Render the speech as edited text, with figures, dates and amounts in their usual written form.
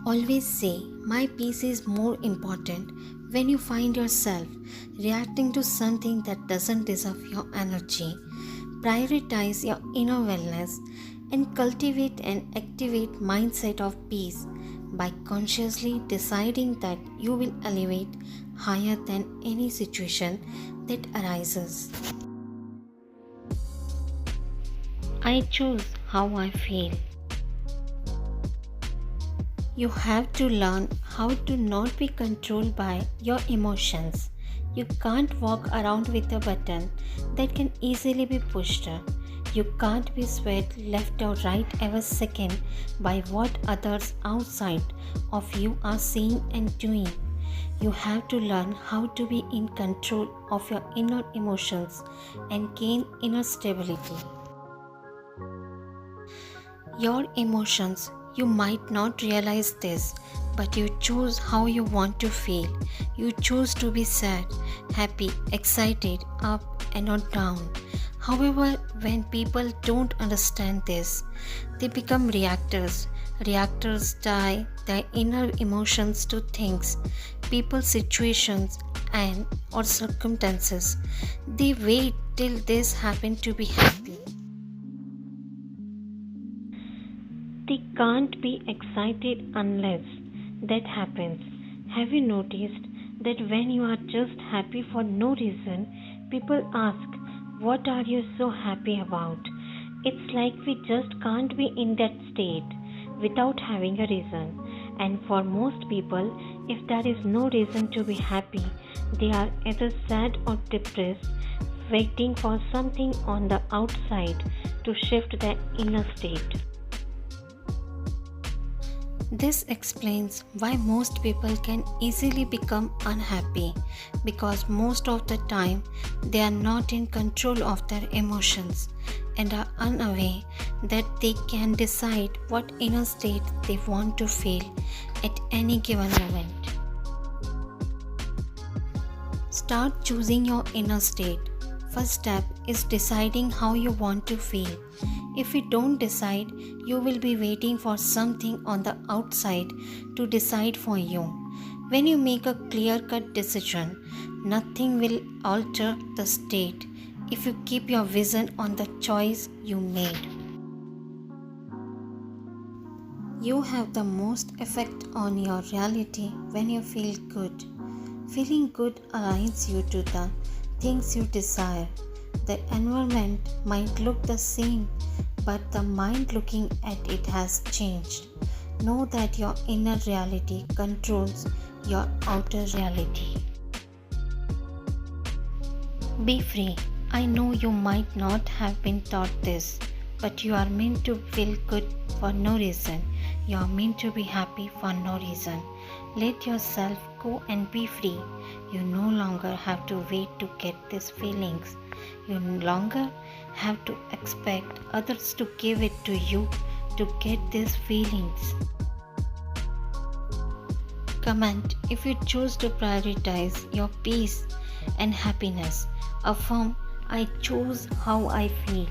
Always say, my peace is more important when you find yourself reacting to something that doesn't deserve your energy. Prioritize your inner wellness and cultivate an activate mindset of peace by consciously deciding that you will elevate higher than any situation that arises. I choose how I feel. You have to learn how to not be controlled by your emotions. You can't walk around with a button that can easily be pushed. You can't be swayed left or right every second by what others outside of you are saying and doing. You have to learn how to be in control of your inner emotions and gain inner stability. Your emotions, you might not realize this, but you choose how you want to feel. You choose to be sad, happy, excited, up, and not down. However, when people don't understand this, they become reactors. Reactors tie their inner emotions to things, people, situations, and or circumstances. They wait till this happen to be happy. They can't be excited unless that happens. Have you noticed that when you are just happy for no reason, people ask, what are you so happy about? It's like we just can't be in that state without having a reason. And for most people, if there is no reason to be happy, they are either sad or depressed, waiting for something on the outside to shift their inner state. This explains why most people can easily become unhappy because most of the time they are not in control of their emotions and are unaware that they can decide what inner state they want to feel at any given moment. Start choosing your inner state. First step is deciding how you want to feel. If you don't decide, you will be waiting for something on the outside to decide for you. When you make a clear-cut decision, nothing will alter the state if you keep your vision on the choice you made. You have the most effect on your reality when you feel good. Feeling good aligns you to the things you desire. The environment might look the same, but the mind looking at it has changed. Know that your inner reality controls your outer reality. Be free. I know you might not have been taught this, but you are meant to feel good for no reason. You are meant to be happy for no reason. Let yourself go and be free. You no longer have to wait to get these feelings. You no longer have to expect others to give it to you to get these feelings. Comment if you choose to prioritize your peace and happiness. Affirm, I choose how I feel.